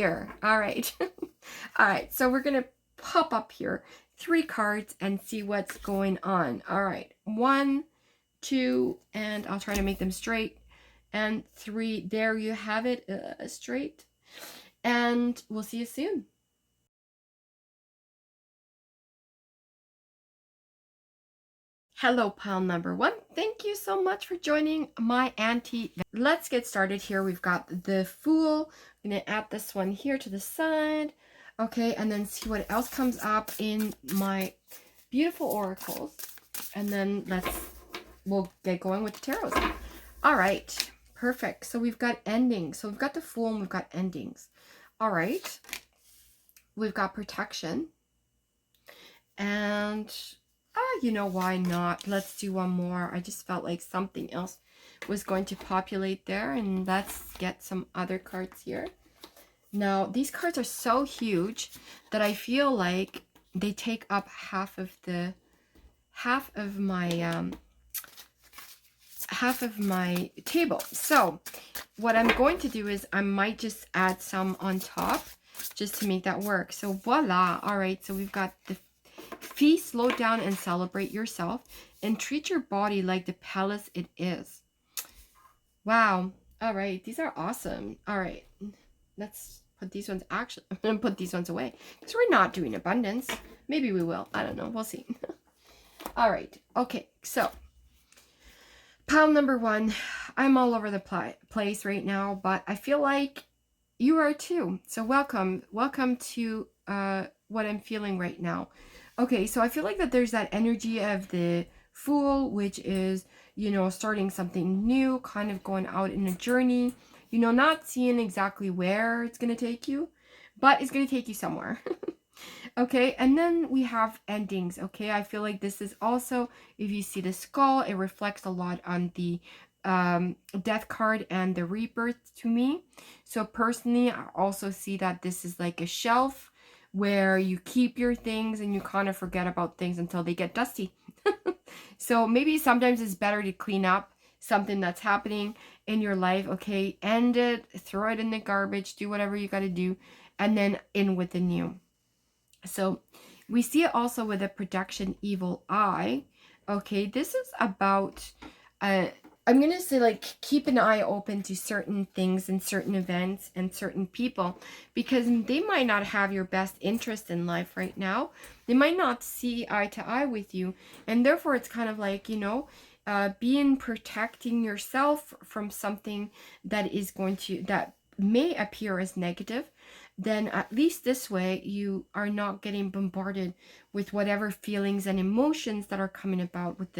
here. All right. All right. So we're going to pop up here 3 cards and see what's going on. All right. 1, 2, and I'll try to make them straight. And 3. There you have it. Straight. And we'll see you soon. Hello, pile number 1. Thank you so much for joining my auntie. Let's get started here. We've got the Fool. I'm going to add this one here to the side. Okay, and then see what else comes up in my beautiful oracles. And then we'll get going with the tarots. All right, perfect. So we've got endings. So we've got the Fool and we've got endings. All right. We've got protection. And you know, why not? Let's do one more. I just felt like something else was going to populate there. And let's get some other cards here. Now, these cards are so huge that I feel like they take up half of my table. So what I'm going to do is I might just add some on top just to make that work. So voila. All right, so we've got the feast, slow down and celebrate yourself, and treat your body like the palace it is. Wow. All right, these are awesome. All right, let's put these ones, actually I'm gonna put these ones away because we're not doing abundance. Maybe we will, I don't know, we'll see. All right, okay, so pile number 1. I'm all over the place right now, but I feel like you are too. So welcome to what I'm feeling right now. Okay, so I feel like that there's that energy of the Fool, which is, you know, starting something new, kind of going out in a journey, you know, not seeing exactly where it's going to take you, but it's going to take you somewhere. Okay, and then we have endings. Okay, I feel like this is also, if you see the skull, it reflects a lot on the death card and the rebirth to me. So personally, I also see that this is like a shelf where you keep your things and you kind of forget about things until they get dusty. So maybe sometimes it's better to clean up something that's happening in your life. Okay, end it, throw it in the garbage, do whatever you got to do, and then in with the new. So we see it also with a protection evil eye. Okay, this is about I'm going to say, like, keep an eye open to certain things and certain events and certain people, because they might not have your best interest in life right now. They might not see eye to eye with you. And therefore, it's kind of like, you know, protecting yourself from something that is going to, that may appear as negative. Then at least this way, you are not getting bombarded with whatever feelings and emotions that are coming about with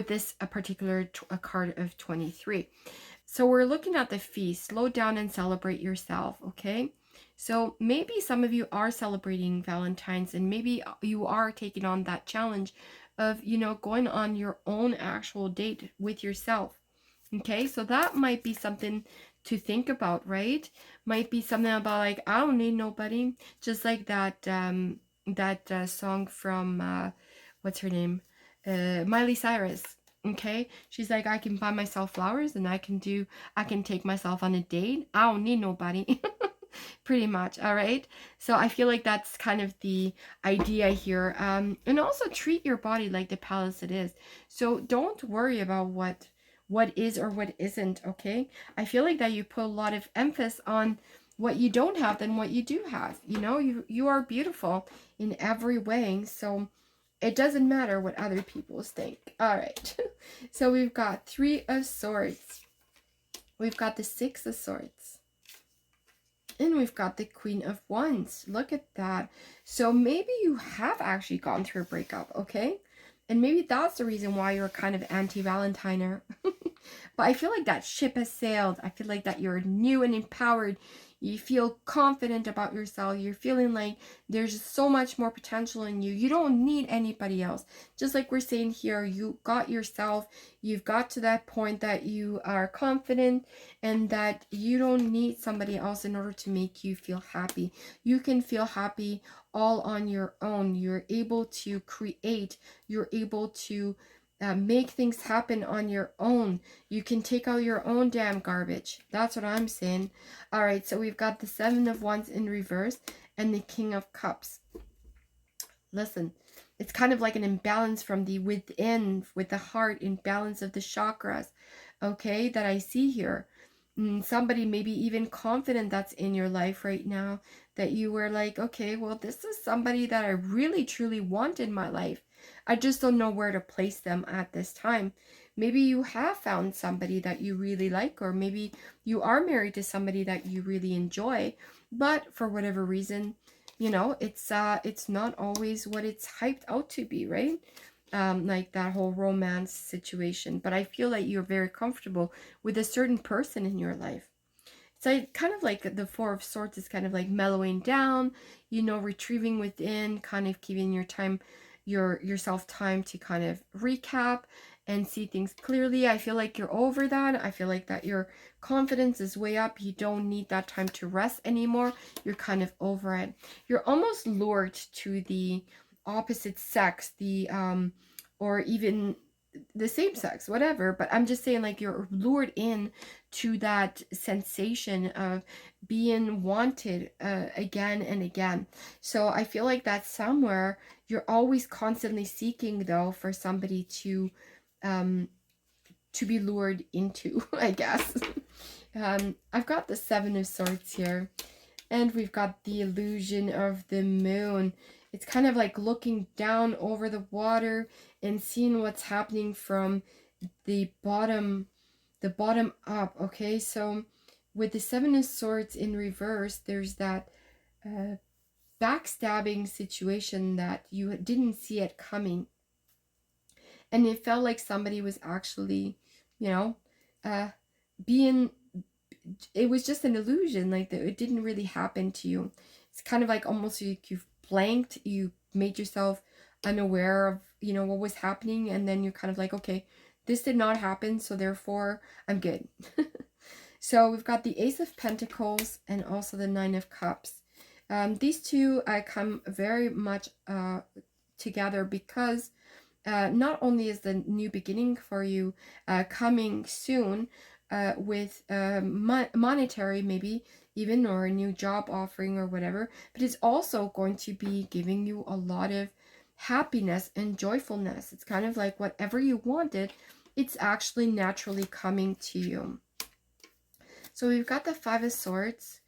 this particular card of 23. So we're looking at the feast, slow down and celebrate yourself. Okay, so maybe some of you are celebrating Valentine's, and maybe you are taking on that challenge of, you know, going on your own actual date with yourself. Okay, so that might be something to think about, right? Might be something about, like, I don't need nobody, just like that song from what's her name, Miley Cyrus. Okay, she's like, I can buy myself flowers and I can take myself on a date. I don't need nobody. Pretty much. All right, so I feel like that's kind of the idea here. And also treat your body like the palace it is. So don't worry about what is or what isn't. Okay, I feel like that you put a lot of emphasis on what you don't have than what you do have. You know, you are beautiful in every way, so it doesn't matter what other people think. All right, so we've got 3 of Swords, we've got the 6 of Swords, and we've got the Queen of Wands. Look at that. So maybe you have actually gone through a breakup, okay? And maybe that's the reason why you're kind of anti-Valentiner. But I feel like that ship has sailed. I feel like that you're new and empowered. You feel confident about yourself. You're feeling like there's so much more potential in you. You don't need anybody else. Just like we're saying here, you got yourself. You've got to that point that you are confident and that you don't need somebody else in order to make you feel happy. You can feel happy all on your own. You're able to create. You're able to make things happen on your own. You can take out your own damn garbage. That's what I'm saying. All right, so we've got the Seven of Wands in reverse and the King of Cups. Listen, it's kind of like an imbalance from the within, with the heart, imbalance of the chakras, okay, that I see here. Somebody maybe even confident that's in your life right now, that you were like, okay, well, this is somebody that I really truly want in my life. I just don't know where to place them at this time. Maybe you have found somebody that you really like, or maybe you are married to somebody that you really enjoy, but for whatever reason, you know, it's not always what it's hyped out to be, right? Like that whole romance situation. But I feel like you're very comfortable with a certain person in your life. It's like kind of like the Four of Swords is kind of like mellowing down, you know, retrieving within, kind of giving yourself time to kind of recap and see things clearly. I feel like you're over that. I feel like that your confidence is way up. You don't need that time to rest anymore. You're kind of over it. You're almost lured to the opposite sex, the or even the same sex, whatever, but I'm just saying, like, you're lured in to that sensation of being wanted again and again. So I feel like that's somewhere you're always constantly seeking, though, for somebody to be lured into, I guess. I've got the Seven of Swords here, and we've got the illusion of the moon. It's kind of like looking down over the water and seeing what's happening from the bottom up. Okay, so with the Seven of Swords in reverse, there's that backstabbing situation that you didn't see it coming, and it felt like somebody was actually, you know, being, it was just an illusion, like that it didn't really happen to you. It's kind of like almost like you've blanked, you made yourself unaware of, you know, what was happening, and then you're kind of like, okay, this did not happen, so therefore I'm good. So we've got the Ace of Pentacles and also the Nine of Cups. These two come very much together because not only is the new beginning for you coming soon with monetary, maybe even, or a new job offering or whatever, but it's also going to be giving you a lot of happiness and joyfulness. It's kind of like whatever you wanted, it's actually naturally coming to you. So we've got the Five of Swords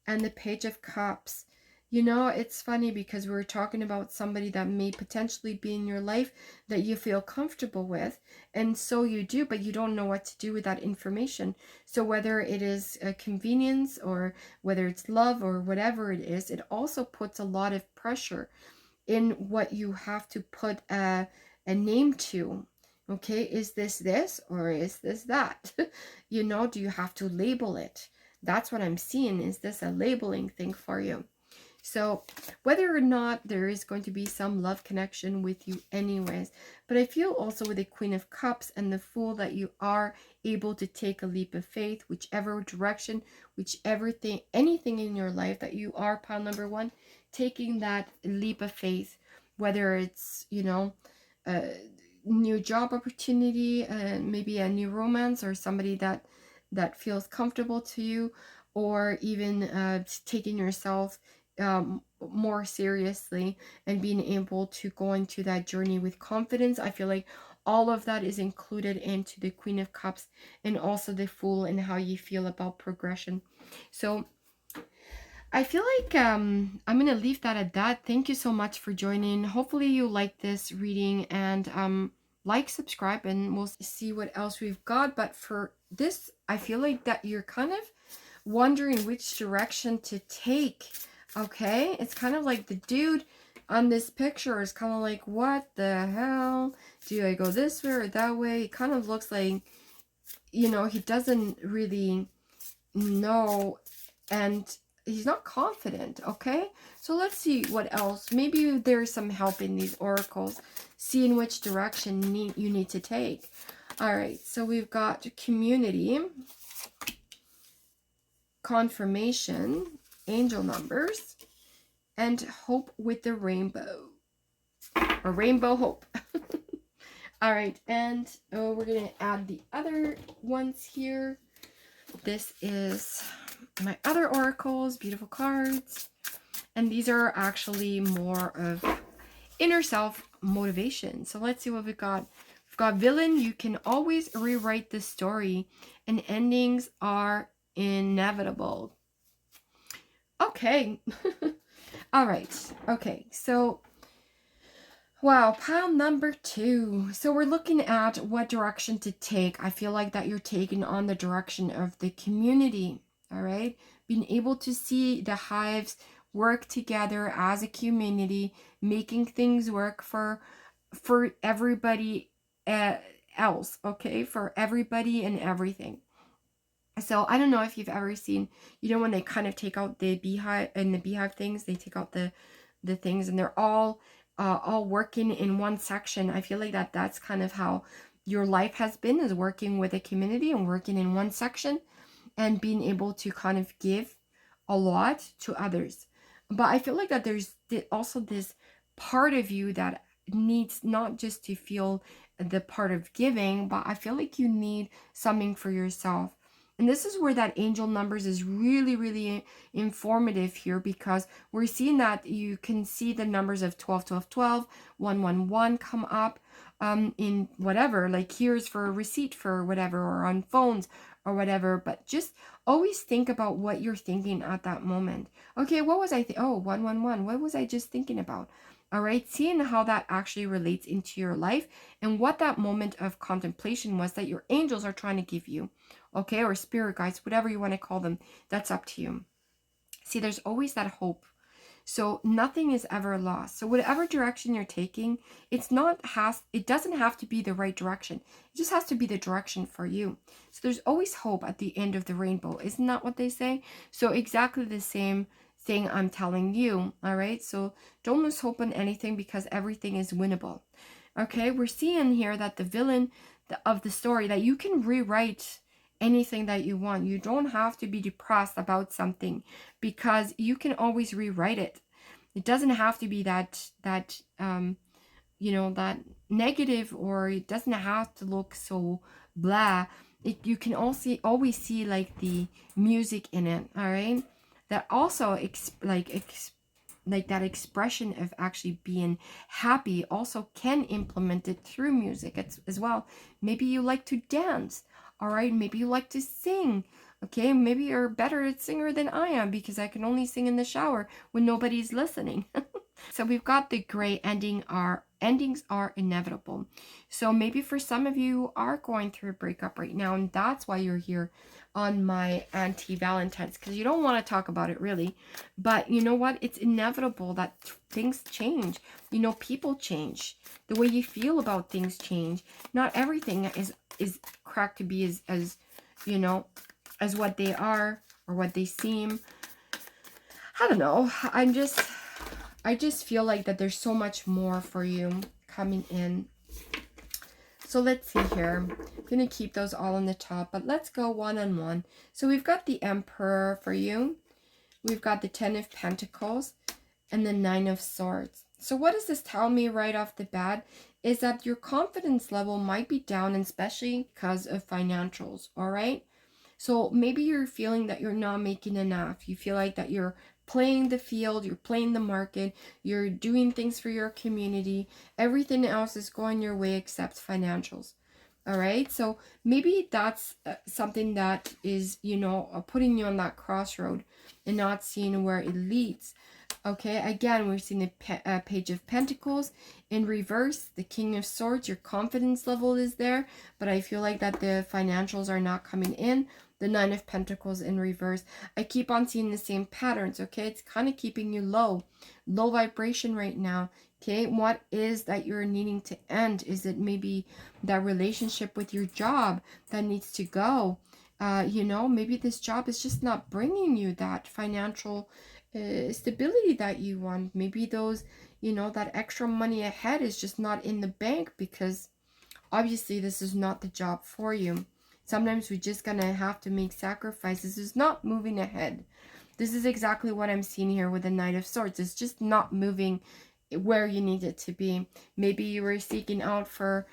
and the Page of Cups. You know, it's funny because we were talking about somebody that may potentially be in your life that you feel comfortable with. And so you do, but you don't know what to do with that information. So whether it is a convenience or whether it's love or whatever it is, it also puts a lot of pressure in what you have to put a name to. Okay, is this or is this that? You know, do you have to label it? That's what I'm seeing. Is this a labeling thing for you? So whether or not there is going to be some love connection with you anyways, but I feel also with the Queen of Cups and the Fool that you are able to take a leap of faith, whichever direction, whichever thing, anything in your life that you are, pile number one, taking that leap of faith, whether it's, you know, new job opportunity, maybe a new romance, or somebody that feels comfortable to you, or even taking yourself more seriously and being able to go into that journey with confidence. I feel like all of that is included into the Queen of Cups and also the Fool and how you feel about progression. So I feel like I'm going to leave that at that. Thank you so much for joining. Hopefully you like this reading, and like, subscribe, and we'll see what else we've got. But for this, I feel like that you're kind of wondering which direction to take. Okay, it's kind of like the dude on this picture is kind of like, what the hell? Do I go this way or that way? It kind of looks like, you know, he doesn't really know, and he's not confident. Okay, so let's see what else. Maybe there's some help in these oracles, seeing which direction you need to take. All right, so we've got community, confirmation, angel numbers, and hope with the rainbow, or rainbow hope. All right, and we're going to add the other ones here. This is my other oracles, beautiful cards. And these are actually more of inner self motivation. So let's see what we've got. We've got villain. You can always rewrite the story, and endings are inevitable. Okay. All right. Okay. So, wow, pile number 2. So we're looking at what direction to take. I feel like that you're taking on the direction of the community. All right. Being able to see the hives work together as a community, making things work for everybody else. Okay. For everybody and everything. So I don't know if you've ever seen, when they kind of take out the beehive and the beehive things, they take out the things and they're all working in one section. I feel like that's kind of how your life has been, is working with a community and working in one section and being able to kind of give a lot to others. But I feel like that there's also this part of you that needs not just to feel the part of giving, but I feel like you need something for yourself. And this is where that angel numbers is really, really informative here, because we're seeing that you can see the numbers of 12, 12, 12, 1, 1, 1 come up in whatever, like here's for a receipt for whatever, or on phones or whatever. But just always think about what you're thinking at that moment. Okay, what was I oh, 1, 1, 1. What was I just thinking about? All right, seeing how that actually relates into your life and what that moment of contemplation was that your angels are trying to give you. Okay, or spirit guides, whatever you want to call them, that's up to you. See, there's always that hope. So nothing is ever lost. So whatever direction you're taking, it doesn't have to be the right direction. It just has to be the direction for you. So there's always hope at the end of the rainbow. Isn't that what they say? So exactly the same thing I'm telling you. All right. So don't lose hope on anything, because everything is winnable. Okay. We're seeing here that the villain of the story, that you can rewrite anything that you want. You don't have to be depressed about something, because you can always rewrite it. It doesn't have to be that negative, or it doesn't have to look so blah. You can also always see like the music in it. All right, that also like that expression of actually being happy also can implement it through music as well. Maybe you like to dance. All right, maybe you like to sing. Okay, maybe you're better at singer than I am, because I can only sing in the shower when nobody's listening. So we've got the gray endings are inevitable. So maybe for some of you are going through a breakup right now, and that's why you're here on my anti-Valentine's, because you don't want to talk about it really. But you know what? It's inevitable that things change. People change. The way you feel about things change. Not everything is cracked to be as as what they are or what they seem. I don't know. I just feel like that there's so much more for you coming in. So let's see here. I'm going to keep those all on the top, but let's go one-on-one. So we've got the Emperor for you. We've got the 10 of Pentacles and the 9 of Swords. So what does this tell me right off the bat? Is that your confidence level might be down, especially because of financials, all right? So maybe you're feeling that you're not making enough. You feel like that you're playing the field, you're playing the market, you're doing things for your community. Everything else is going your way except financials. All right, so maybe that's something that is, putting you on that crossroad and not seeing where it leads. Okay, again, we're seeing the Page of Pentacles in reverse, the King of Swords. Your confidence level is there, but I feel like that the financials are not coming in. The 9 of Pentacles in reverse. I keep on seeing the same patterns, okay? It's kind of keeping you low vibration right now, okay? What is that you're needing to end? Is it maybe that relationship with your job that needs to go? Maybe this job is just not bringing you that financial stability that you want. Maybe those, that extra money ahead is just not in the bank, because obviously this is not the job for you. Sometimes we're just gonna have to make sacrifices. It's not moving ahead. This is exactly what I'm seeing here with the Knight of Swords. It's just not moving where you need it to be. Maybe you were seeking out for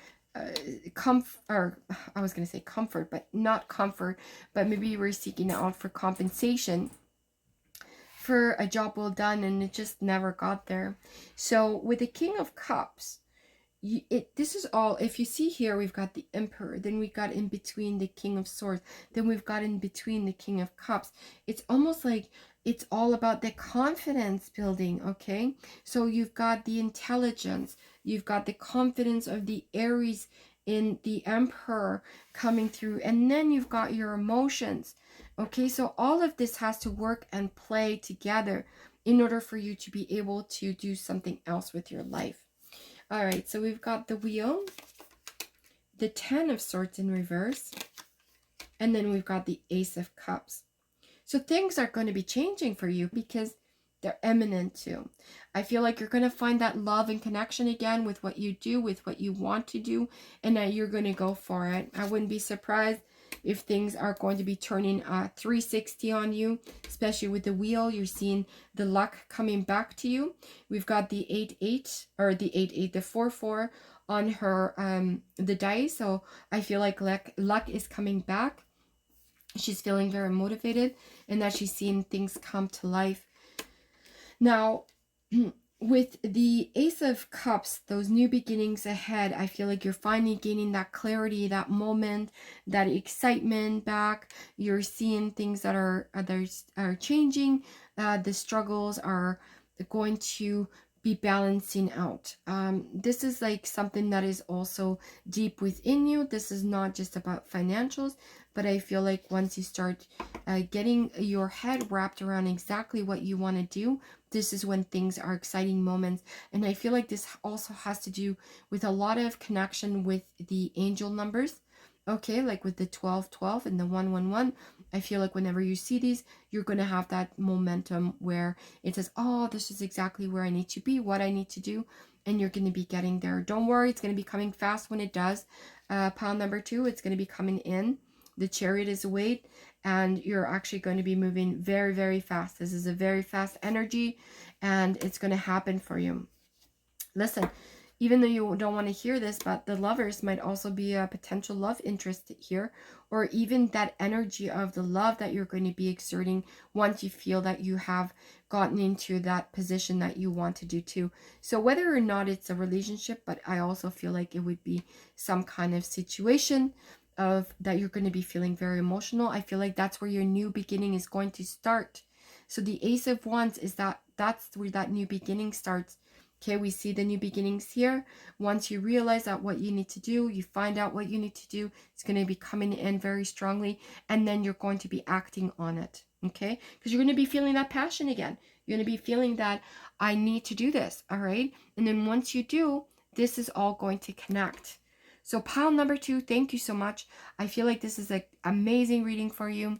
or I was going to say comfort, but not comfort, but maybe you were seeking out for compensation for a job well done and it just never got there. So with the King of Cups, this is all, if you see here, we've got the Emperor, then we got in between the King of Swords, then we've got in between the King of Cups. It's almost like it's all about the confidence building, okay? So you've got the intelligence, you've got the confidence of the Aries in the Emperor coming through, and then you've got your emotions, okay? So all of this has to work and play together in order for you to be able to do something else with your life. All right, so we've got the Wheel, the Ten of Swords in reverse, and then we've got the Ace of Cups. So things are going to be changing for you because they're eminent too. I feel like you're going to find that love and connection again with what you do, with what you want to do, and that you're going to go for it. I wouldn't be surprised if things are going to be turning 360 on you, especially with the Wheel. You're seeing the luck coming back to you. We've got the 8-8, or the 8-8, the 4-4 on her, the dice. So I feel like luck is coming back. She's feeling very motivated and that she's seeing things come to life. Now, with the Ace of Cups, those new beginnings ahead, I feel like you're finally gaining that clarity, that moment, that excitement back. You're seeing things that are changing. The struggles are going to be balancing out. This is like something that is also deep within you. This is not just about financials, but I feel like once you start getting your head wrapped around exactly what you want to do, this is when things are exciting moments. And I feel like this also has to do with a lot of connection with the angel numbers. Okay, like with the 12-12 and the 1-1-1. I feel like whenever you see these, you're going to have that momentum where it says, oh, this is exactly where I need to be, what I need to do. And you're going to be getting there. Don't worry, it's going to be coming fast when it does. Pile number 2, it's going to be coming in. The Chariot is weight, and you're actually going to be moving very, very fast. This is a very fast energy, and it's going to happen for you. Listen, even though you don't want to hear this, but the Lovers might also be a potential love interest here, or even that energy of the love that you're going to be exerting once you feel that you have gotten into that position that you want to do too. So whether or not it's a relationship, but I also feel like it would be some kind of situation of that you're going to be feeling very emotional. I feel like that's where your new beginning is going to start. So the Ace of Wands is that's where that new beginning starts. Okay, we see the new beginnings here. Once you realize that what you need to do, you find out what you need to do, it's going to be coming in very strongly, and then you're going to be acting on it. Okay, because you're going to be feeling that passion again. You're going to be feeling that I need to do this. All right, and then once you do, this is all going to connect. So pile number 2, thank you so much. I feel like this is an amazing reading for you.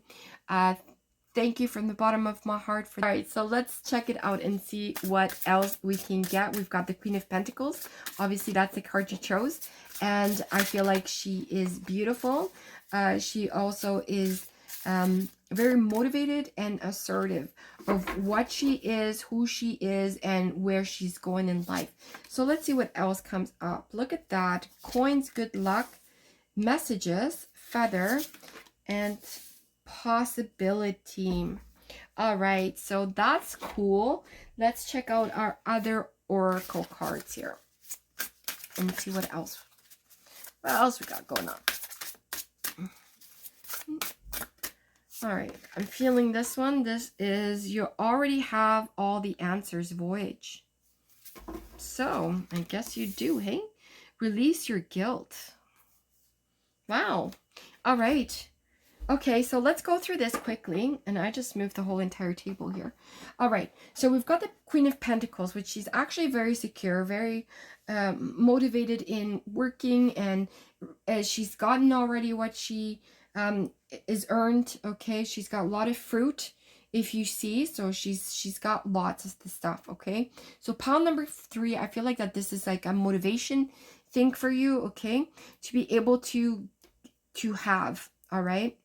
Thank you from the bottom of my heart. All right, so let's check it out and see what else we can get. We've got the Queen of Pentacles. Obviously, that's the card you chose. And I feel like she is beautiful. She also is very motivated and assertive of what she is, who she is, and where she's going in life. So let's see what else comes up. Look at that. Coins, good luck, messages, feather, and possibility. All right, so that's cool. Let's check out our other oracle cards here and see what else we got going on. All right, I'm feeling this one. This is you already have all the answers, Voyage. So I guess you do, hey? Release your guilt. Wow. All right. Okay, so let's go through this quickly. And I just moved the whole entire table here. All right, so we've got the Queen of Pentacles, which she's actually very secure, very motivated in working, and she's gotten already what she is earned. Okay, she's got a lot of fruit, if you see. So she's got lots of the stuff. Okay, so pile number 3, I feel like that this is like a motivation thing for you. Okay, to be able to have, all right,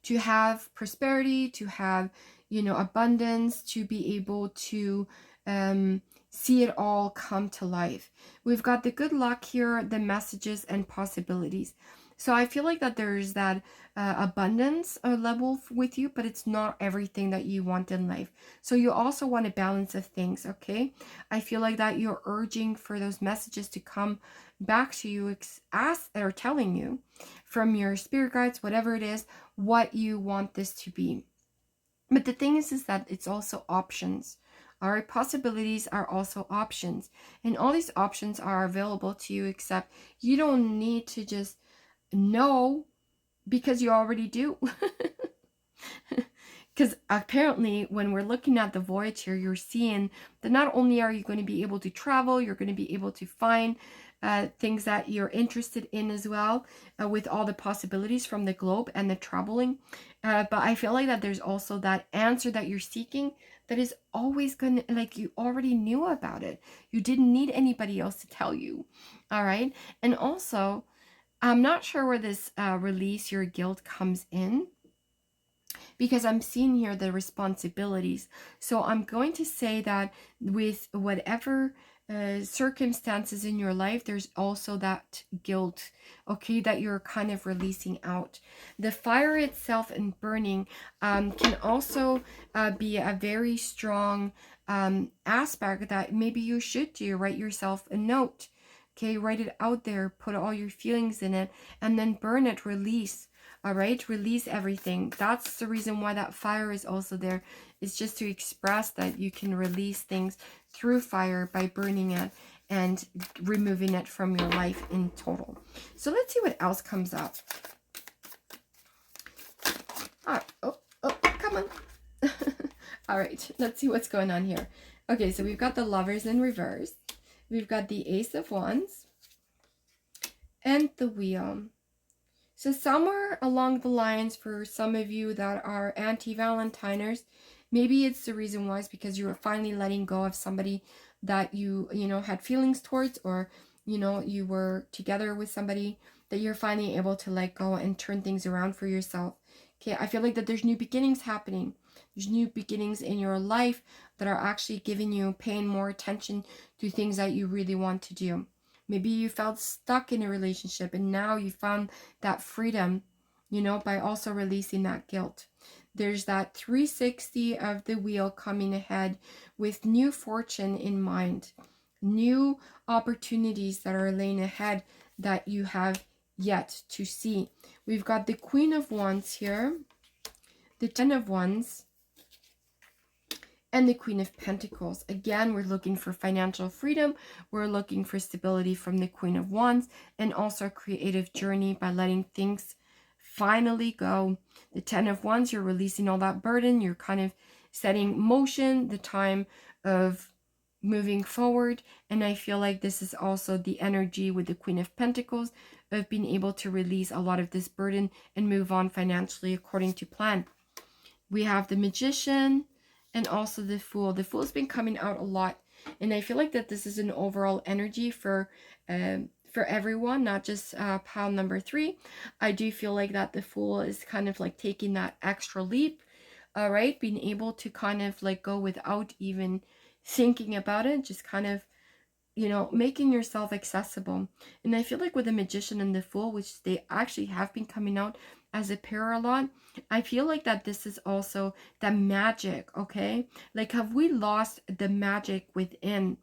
to have prosperity, to have, you know, abundance, to be able to see it all come to life. We've got the good luck here, the messages and possibilities. So I feel like that there's that abundance level with you, but it's not everything that you want in life. So you also want a balance of things, okay? I feel like that you're urging for those messages to come back to you, as or telling you from your spirit guides, whatever it is, what you want this to be. But the thing is that it's also options. All right, possibilities are also options, and all these options are available to you, except you don't need to just know, because you already do. Because apparently when we're looking at the voyage here, you're seeing that not only are you going to be able to travel, you're going to be able to find things that you're interested in as well, with all the possibilities from the globe and the traveling. But I feel like that there's also that answer that you're seeking that is always going to, like, you already knew about it. You didn't need anybody else to tell you. All right. And also, I'm not sure where this release your guilt comes in, because I'm seeing here the responsibilities. So I'm going to say that with whatever circumstances in your life, there's also that guilt, okay, that you're kind of releasing out. The fire itself and burning can also be a very strong aspect that maybe you should do. Write yourself a note. Okay, write it out there, put all your feelings in it, and then burn it, release. All right, release everything. That's the reason why that fire is also there. It's just to express that you can release things through fire by burning it and removing it from your life in total. So let's see what else comes up. All right. Oh, come on. All right, let's see what's going on here. Okay, so we've got the Lovers in reverse. We've got the Ace of Wands and the Wheel. So somewhere along the lines, for some of you that are anti-Valentiners, maybe it's the reason why is because you were finally letting go of somebody that you had feelings towards, or you were together with somebody that you're finally able to let go and turn things around for yourself. Okay, I feel like that there's new beginnings happening. There's new beginnings in your life that are actually giving you, paying more attention to things that you really want to do. Maybe you felt stuck in a relationship and now you found that freedom, by also releasing that guilt. There's that 360 of the wheel coming ahead with new fortune in mind, new opportunities that are laying ahead that you have yet to see. We've got the Queen of Wands here, the Ten of Wands, and the Queen of Pentacles. Again, we're looking for financial freedom. We're looking for stability from the Queen of Wands, and also a creative journey by letting things finally go. The Ten of Wands, you're releasing all that burden. You're kind of setting motion, the time of moving forward. And I feel like this is also the energy with the Queen of Pentacles of being able to release a lot of this burden and move on financially according to plan. We have the Magician and also the Fool. The Fool's been coming out a lot, and I feel like that this is an overall energy for everyone, not just pile number 3. I do feel like that the Fool is kind of like taking that extra leap, all right, being able to kind of like go without even thinking about it, just kind of making yourself accessible. And I feel like with the Magician and the Fool, which they actually have been coming out as a pair a lot, I feel like that this is also the magic, okay? Like, have we lost the magic within?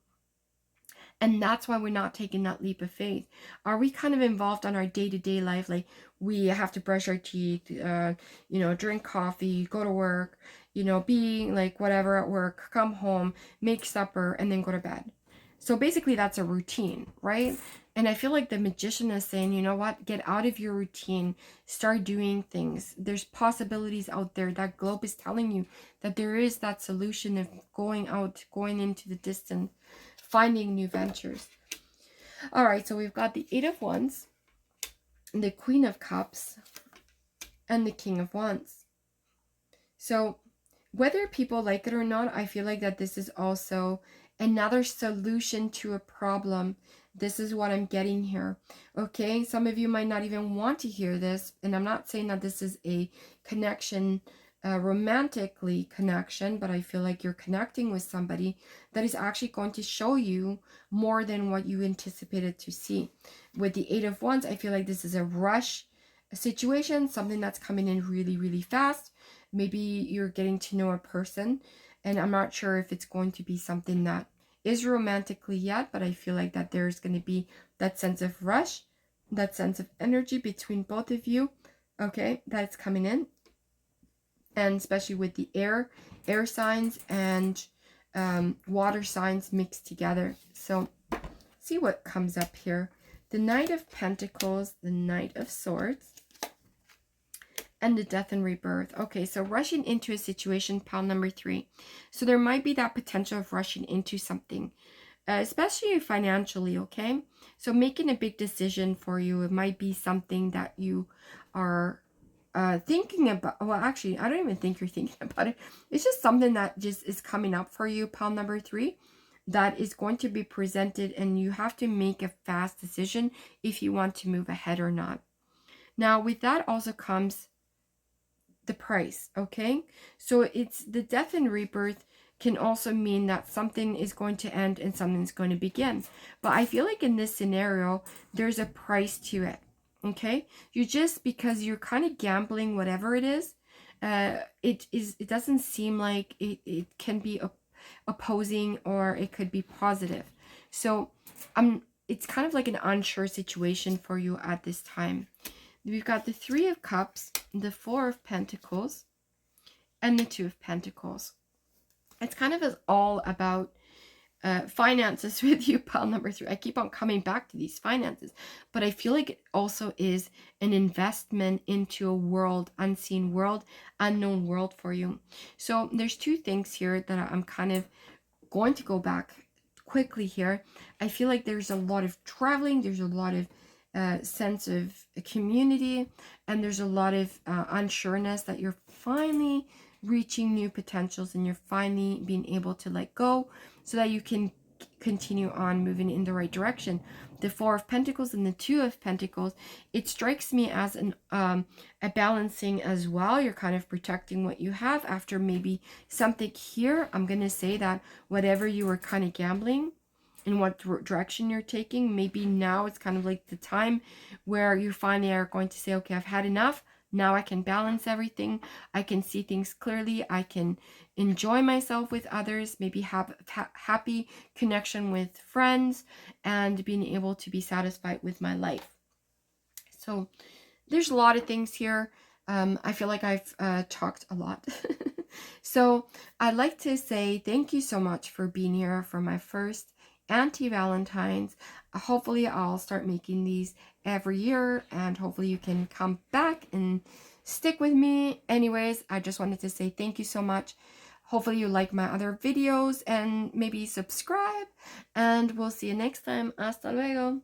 And that's why we're not taking that leap of faith. Are we kind of involved on our day-to-day life? Like, we have to brush our teeth, drink coffee, go to work, be like whatever at work, come home, make supper, and then go to bed. So basically that's a routine, right? And I feel like the Magician is saying, you know what, get out of your routine, start doing things. There's possibilities out there. That globe is telling you that there is that solution of going out, going into the distance, finding new ventures. All right, so we've got the Eight of Wands, the Queen of Cups, and the King of Wands. So whether people like it or not, I feel like that this is also another solution to a problem. This is what I'm getting here. Okay, some of you might not even want to hear this, and I'm not saying that this is a connection romantically connection, but I feel like you're connecting with somebody that is actually going to show you more than what you anticipated to see. With the Eight of Wands, I feel like this is a rush situation, something that's coming in really, really fast. Maybe you're getting to know a person, and I'm not sure if it's going to be something that is romantically yet, but I feel like that there's going to be that sense of rush, that sense of energy between both of you, okay, that's coming in. And especially with the air signs and water signs mixed together. So see what comes up here. The Knight of Pentacles, the Knight of Swords, and the Death and Rebirth. Okay, so rushing into a situation, pile number 3. So there might be that potential of rushing into something, especially financially, okay? So making a big decision for you, it might be something that you are thinking about. Well, actually, I don't even think you're thinking about it. It's just something that just is coming up for you, pile number 3, that is going to be presented, and you have to make a fast decision if you want to move ahead or not. Now, with that also comes the price, okay? So it's the Death and Rebirth can also mean that something is going to end and something's going to begin. But I feel like in this scenario, there's a price to it. Okay, you just, because you're kind of gambling whatever it is, it doesn't seem like it can be opposing, or it could be positive. So it's kind of like an unsure situation for you at this time. We've got the Three of Cups, the Four of Pentacles, and the Two of Pentacles. It's kind of all about finances with you, pile number 3. I keep on coming back to these finances, but I feel like it also is an investment into a world, unseen world, unknown world for you. So there's 2 things here that I'm kind of going to go back quickly here. I feel like there's a lot of traveling, there's a lot of sense of community, and there's a lot of unsureness that you're finally reaching new potentials, and you're finally being able to let go so that you can continue on moving in the right direction. The Four of Pentacles and the Two of Pentacles, it strikes me as a balancing as well. You're kind of protecting what you have after maybe something here. I'm going to say that whatever you were kind of gambling, in what direction you're taking, maybe now it's kind of like the time where you finally are going to say, okay, I've had enough. Now I can balance everything. I can see things clearly. I can enjoy myself with others, maybe have happy connection with friends, and being able to be satisfied with my life. So there's a lot of things here. I feel like I've talked a lot. So I'd like to say thank you so much for being here for my first anti-Valentine's. Hopefully I'll start making these every year, and hopefully you can come back and stick with me. Anyways, I just wanted to say thank you so much. Hopefully you like my other videos, and maybe subscribe, and we'll see you next time. Hasta luego.